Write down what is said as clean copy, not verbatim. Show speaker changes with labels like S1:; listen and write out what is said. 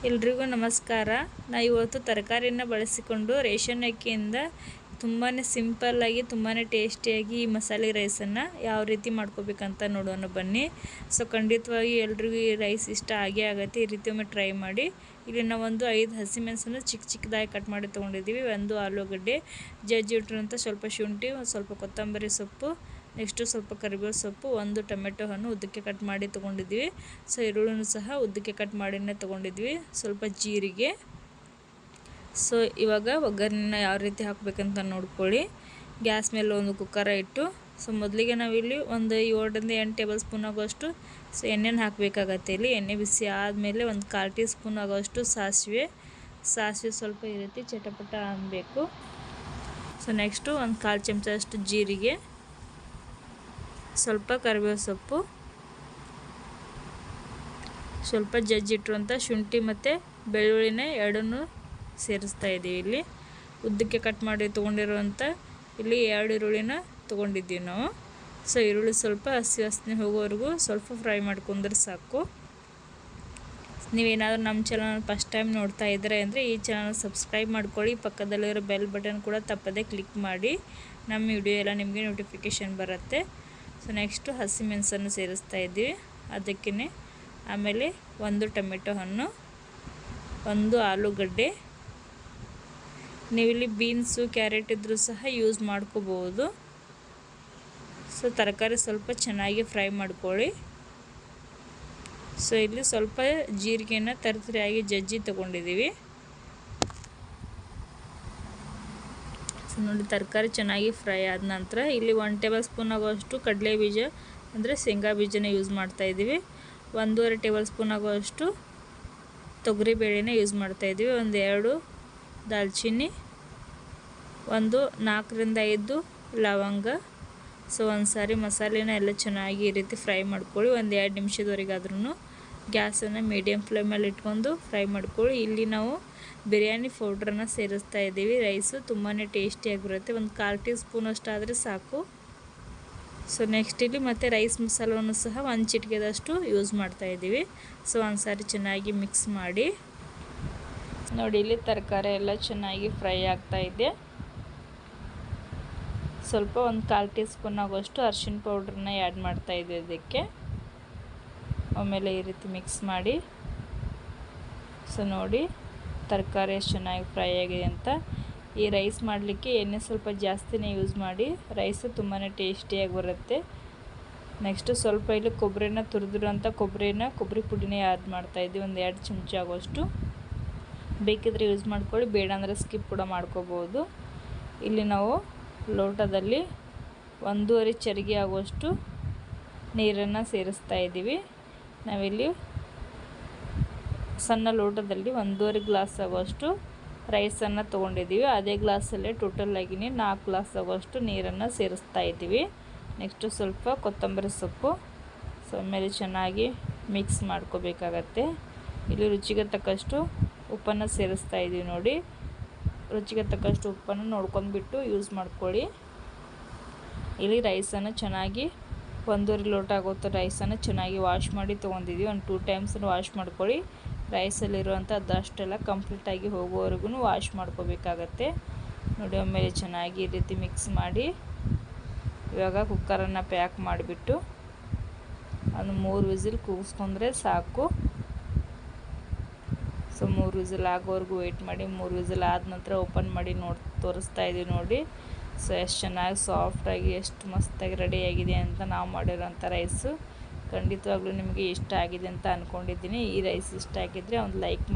S1: ಎಲ್ರಿಗೂ ನಮಸ್ಕಾರ. ನಾನು ಇವತ್ತು ತರಕಾರಿನ ಬಳಸಿಕೊಂಡು ರೇಷನ್ ಅಕ್ಕಿಯಿಂದ ತುಂಬಾ ಸಿಂಪಲ್ಲಾಗಿ ತುಂಬಾ ಟೇಸ್ಟಿಯಾಗಿ ಈ ಮಸಾಲೆ ರೈಸನ್ನು ಯಾವ ರೀತಿ ಮಾಡ್ಕೋಬೇಕಂತ ನೋಡೋಣ ಬನ್ನಿ. ಸೊ ಖಂಡಿತವಾಗಿ ಎಲ್ರಿಗೂ ಈ ರೈಸ್ ಇಷ್ಟ ಆಗೇ ಆಗುತ್ತೆ. ಈ ರೀತಿ ಒಮ್ಮೆ ಟ್ರೈ ಮಾಡಿ. ಇಲ್ಲಿ ನಾವು ಒಂದು 5 ಹಸಿಮೆಣಸನ್ನು ಚಿಕ್ಕ ಚಿಕ್ಕದಾಗಿ ಕಟ್ ಮಾಡಿ ತೊಗೊಂಡಿದ್ದೀವಿ. ಒಂದು ಆಲೂಗಡ್ಡೆ, ಜಜ್ಜಿಟ್ಟಿರುವಂಥ ಸ್ವಲ್ಪ ಶುಂಠಿ, ಒಂದು ಸ್ವಲ್ಪ ಕೊತ್ತಂಬರಿ ಸೊಪ್ಪು, ನೆಕ್ಸ್ಟು ಸ್ವಲ್ಪ ಕರಿಬೇವು ಸೊಪ್ಪು, ಒಂದು ಟೊಮೆಟೊ ಹಣ್ಣು ಉದ್ದಕ್ಕೆ ಕಟ್ ಮಾಡಿ ತೊಗೊಂಡಿದ್ವಿ. ಸೊ ಈರುಳ್ಳಿನೂ ಸಹ ಉದ್ದಕ್ಕೆ ಕಟ್ ಮಾಡಿನೇ ತೊಗೊಂಡಿದ್ವಿ. ಸ್ವಲ್ಪ ಜೀರಿಗೆ. ಸೊ ಇವಾಗ ಒಗ್ಗರಣೆನ ಯಾವ ರೀತಿ ಹಾಕಬೇಕಂತ ನೋಡ್ಕೊಳ್ಳಿ. ಗ್ಯಾಸ್ ಮೇಲೆ ಒಂದು ಕುಕ್ಕರ ಇಟ್ಟು, ಸೊ ಮೊದಲಿಗೆ ನಾವಿಲ್ಲಿ ಒಂದು 7ರಿಂದ 8 ಟೇಬಲ್ ಸ್ಪೂನ್ ಆಗೋಷ್ಟು ಎಣ್ಣೆನ ಹಾಕಬೇಕಾಗತ್ತೆ. ಇಲ್ಲಿ ಎಣ್ಣೆ ಬಿಸಿ ಆದಮೇಲೆ ಒಂದು 1/4 ಟೀ ಸ್ಪೂನ್ ಆಗೋಷ್ಟು ಸಾಸಿವೆ ಸ್ವಲ್ಪ ಈ ರೀತಿ ಚಟಪಟ ಅನ್ನಬೇಕು. ಸೊ ನೆಕ್ಸ್ಟು ಒಂದು 1/4 ಚಮಚದಷ್ಟು ಜೀರಿಗೆ, ಸ್ವಲ್ಪ ಕರಿಬೇವು ಸೊಪ್ಪು, ಸ್ವಲ್ಪ ಜಜ್ಜಿಟ್ಟಿರುವಂಥ ಶುಂಠಿ ಮತ್ತು ಬೆಳ್ಳುಳ್ಳಿನ ಎರಡನ್ನೂ ಸೇರಿಸ್ತಾ ಇದ್ದೀವಿ. ಇಲ್ಲಿ ಉದ್ದಕ್ಕೆ ಕಟ್ ಮಾಡಿ ತೊಗೊಂಡಿರುವಂಥ ಇಲ್ಲಿ 2 ಈರುಳ್ಳಿನ ತೊಗೊಂಡಿದ್ದೀವಿ ನಾವು. ಸೊ ಈರುಳ್ಳಿ ಸ್ವಲ್ಪ ಹಸಿ ವಾಸನೆ ಹೋಗೋವರೆಗೂ ಸ್ವಲ್ಪ ಫ್ರೈ ಮಾಡ್ಕೊಂಡ್ರೆ ಸಾಕು. ನೀವೇನಾದರೂ ನಮ್ಮ ಚಾನಲ್ ಫಸ್ಟ್ ಟೈಮ್ ನೋಡ್ತಾ ಇದ್ದೀರಾ ಅಂದರೆ ಈ ಚಾನಲ್ ಸಬ್ಸ್ಕ್ರೈಬ್ ಮಾಡ್ಕೊಳ್ಳಿ. ಪಕ್ಕದಲ್ಲಿರೋ ಬೆಲ್ ಬಟನ್ ಕೂಡ ತಪ್ಪದೇ ಕ್ಲಿಕ್ ಮಾಡಿ. ನಮ್ಮ ವಿಡಿಯೋ ಎಲ್ಲ ನಿಮಗೆ ನೋಟಿಫಿಕೇಷನ್ ಬರುತ್ತೆ. ಸೊ ನೆಕ್ಸ್ಟು ಹಸಿಮೆಣಸನ್ನು ಸೇರಿಸ್ತಾ ಇದ್ದೀವಿ ಅದಕ್ಕೇ. ಆಮೇಲೆ ಒಂದು ಟೊಮೆಟೊ ಹಣ್ಣು, ಒಂದು ಆಲೂಗಡ್ಡೆ, ನೀವಿಲ್ಲಿ ಬೀನ್ಸು ಕ್ಯಾರೆಟ್ ಇದ್ದರೂ ಸಹ ಯೂಸ್ ಮಾಡ್ಕೋಬೋದು. ಸೊ ತರಕಾರಿ ಸ್ವಲ್ಪ ಚೆನ್ನಾಗಿ ಫ್ರೈ ಮಾಡ್ಕೊಳ್ಳಿ. ಸೊ ಇಲ್ಲಿ ಸ್ವಲ್ಪ ಜೀರಿಗೆನ ತರಿತರಿಯಾಗಿ ಜಜ್ಜಿ ತೊಗೊಂಡಿದ್ದೀವಿ. ಸೊ ನೋಡಿ, ತರಕಾರಿ ಚೆನ್ನಾಗಿ ಫ್ರೈ ಆದ ನಂತರ ಇಲ್ಲಿ 1 ಟೇಬಲ್ ಸ್ಪೂನ್ ಆಗೋಷ್ಟು ಕಡಲೆ ಬೀಜ ಅಂದರೆ ಶೇಂಗಾ ಬೀಜನ ಯೂಸ್ ಮಾಡ್ತಾಯಿದ್ದೀವಿ. 1.5 ಟೇಬಲ್ ಸ್ಪೂನ್ ಆಗೋಷ್ಟು ತೊಗರಿಬೇಳೆನ ಯೂಸ್ ಮಾಡ್ತಾಯಿದ್ದೀವಿ. 2 ದಾಲ್ಚಿನ್ನಿ, 4ರಿಂದ 5 ಲವಂಗ. ಸೊ ಒಂದು ಸಾರಿ ಮಸಾಲೆನ ಎಲ್ಲ ಚೆನ್ನಾಗಿ ಈ ರೀತಿ ಫ್ರೈ ಮಾಡ್ಕೊಳ್ಳಿ. 2 ನಿಮಿಷದವರೆಗಾದ್ರೂ ಗ್ಯಾಸನ್ನು ಮೀಡಿಯಮ್ ಫ್ಲೇಮಲ್ಲಿ ಇಟ್ಕೊಂಡು ಫ್ರೈ ಮಾಡ್ಕೊಳ್ಳಿ. ಇಲ್ಲಿ ನಾವು ಬಿರಿಯಾನಿ ಪೌಡ್ರನ್ನು ಸೇರಿಸ್ತಾ ಇದ್ದೀವಿ. ರೈಸು ತುಂಬಾ ಟೇಸ್ಟಿಯಾಗಿರುತ್ತೆ. 1/4 ಟೀ ಸ್ಪೂನ್ ಅಷ್ಟಾದರೆ ಸಾಕು. ಸೊ ನೆಕ್ಸ್ಟ್ ಇಲ್ಲಿ ಮತ್ತು ರೈಸ್ ಮಸಾಲವನ್ನು ಸಹ 1 ಚಿಟಿಕೆದಷ್ಟು ಯೂಸ್ ಮಾಡ್ತಾಯಿದ್ದೀವಿ. ಸೊ ಒಂದು ಸಾರಿ ಚೆನ್ನಾಗಿ ಮಿಕ್ಸ್ ಮಾಡಿ. ನೋಡಿ, ಇಲ್ಲಿ ತರಕಾರಿ ಎಲ್ಲ ಚೆನ್ನಾಗಿ ಫ್ರೈ ಆಗ್ತಾಯಿದೆ. ಸ್ವಲ್ಪ 1/4 ಟೀ ಸ್ಪೂನ್ ಆಗೋಷ್ಟು ಅರಿಶಿನ ಪೌಡ್ರನ್ನ ಆ್ಯಡ್ ಮಾಡ್ತಾಯಿದ್ದೀವಿ ಇದಕ್ಕೆ. ಆಮೇಲೆ ಈ ರೀತಿ ಮಿಕ್ಸ್ ಮಾಡಿ. ಸೊ ನೋಡಿ ತರಕಾರಿ ಎಷ್ಟು ಚೆನ್ನಾಗಿ ಫ್ರೈ ಆಗಿದೆ ಅಂತ. ಈ ರೈಸ್ ಮಾಡಲಿಕ್ಕೆ ಎಣ್ಣೆ ಸ್ವಲ್ಪ ಜಾಸ್ತಿನೇ ಯೂಸ್ ಮಾಡಿ. ರೈಸು ತುಂಬಾ ಟೇಸ್ಟಿಯಾಗಿ ಬರುತ್ತೆ. ನೆಕ್ಸ್ಟು ಸ್ವಲ್ಪ ಇಲ್ಲಿ ಕೊಬ್ಬರಿನ ತುರಿದಿರೋಂಥ ಕೊಬ್ಬರಿ ಪುಡಿನೇ ಆ್ಯಡ್ ಮಾಡ್ತಾಯಿದ್ವಿ. 2 ಚಮಚ ಆಗೋಷ್ಟು. ಬೇಕಿದ್ರೆ ಯೂಸ್ ಮಾಡ್ಕೊಳ್ಳಿ, ಬೇಡ ಅಂದರೆ ಸ್ಕಿಪ್ ಕೂಡ ಮಾಡ್ಕೋಬೋದು. ಇಲ್ಲಿ ನಾವು ಲೋಟದಲ್ಲಿ 1.5 ಚರಿಗೆ ಆಗೋಷ್ಟು ನೀರನ್ನು ಸೇರಿಸ್ತಾ ಇದ್ದೀವಿ. ನಾವಿಲ್ಲಿ ಸಣ್ಣ ಲೋಟದಲ್ಲಿ 1.5 ಗ್ಲಾಸ್ ಆಗೋಷ್ಟು ರೈಸನ್ನು ತೊಗೊಂಡಿದ್ದೀವಿ. ಅದೇ ಗ್ಲಾಸಲ್ಲೇ ಟೋಟಲಾಗಿನೇ 4 ಗ್ಲಾಸ್ ಆಗೋಷ್ಟು ನೀರನ್ನು ಸೇರಿಸ್ತಾ ಇದ್ದೀವಿ. ನೆಕ್ಸ್ಟು ಸ್ವಲ್ಪ ಕೊತ್ತಂಬರಿ ಸೊಪ್ಪು. ಸೊ ಆಮೇಲೆ ಚೆನ್ನಾಗಿ ಮಿಕ್ಸ್ ಮಾಡ್ಕೋಬೇಕಾಗತ್ತೆ. ಇಲ್ಲಿ ರುಚಿಗೆ ತಕ್ಕಷ್ಟು ಉಪ್ಪನ್ನು ಸೇರಿಸ್ತಾ ಇದ್ದೀವಿ. ನೋಡಿ, ರುಚಿಗೆ ತಕ್ಕಷ್ಟು ಉಪ್ಪನ್ನು ನೋಡ್ಕೊಂಡ್ಬಿಟ್ಟು ಯೂಸ್ ಮಾಡ್ಕೊಳ್ಳಿ. ಇಲ್ಲಿ ರೈಸನ್ನು ಚೆನ್ನಾಗಿ 1.5 ಲೋಟ ಆಗೋತ್ತು ರೈಸನ್ನು ಚೆನ್ನಾಗಿ ವಾಶ್ ಮಾಡಿ ತೊಗೊಂಡಿದ್ದೀವಿ. 2 ಟೈಮ್ಸನ್ನು ವಾಶ್ ಮಾಡ್ಕೊಳ್ಳಿ. ರೈಸಲ್ಲಿರುವಂಥ ಡಸ್ಟೆಲ್ಲ ಕಂಪ್ಲೀಟಾಗಿ ಹೋಗೋವರೆಗೂ ವಾಶ್ ಮಾಡ್ಕೋಬೇಕಾಗತ್ತೆ. ನೋಡಿ, ಆಮೇಲೆ ಚೆನ್ನಾಗಿ ಈ ರೀತಿ ಮಿಕ್ಸ್ ಮಾಡಿ ಇವಾಗ ಕುಕ್ಕರನ್ನು ಪ್ಯಾಕ್ ಮಾಡಿಬಿಟ್ಟು ಒಂದು 3 ವಿಸಿಲ್ ಕೂಗಿಸ್ಕೊಂಡ್ರೆ ಸಾಕು. ಸೊ 3 ವಿಸಿಲ್ ಆಗೋವರೆಗೂ ವೆಯ್ಟ್ ಮಾಡಿ. 3 ವಿಸಿಲ್ ಆದ ನಂತರ ಓಪನ್ ಮಾಡಿ ತೋರಿಸ್ತಾ ಇದ್ದೀವಿ. ನೋಡಿ, ಸೊ ಎಷ್ಟು ಚೆನ್ನಾಗಿ ಸಾಫ್ಟಾಗಿ ಎಷ್ಟು ಮಸ್ತಾಗಿ ರೆಡಿಯಾಗಿದೆ ಅಂತ ನಾವು ಮಾಡಿರೋಂಥ ರೈಸು. ಖಂಡಿತವಾಗ್ಲೂ ನಿಮಗೆ ಇಷ್ಟ ಆಗಿದೆ ಅಂತ ಅಂದ್ಕೊಂಡಿದ್ದೀನಿ. ಈ ರೈಸ್ ಇಷ್ಟ ಆಗಿದ್ದರೆ ಒಂದು ಲೈಕ್ ಮಾಡಿ.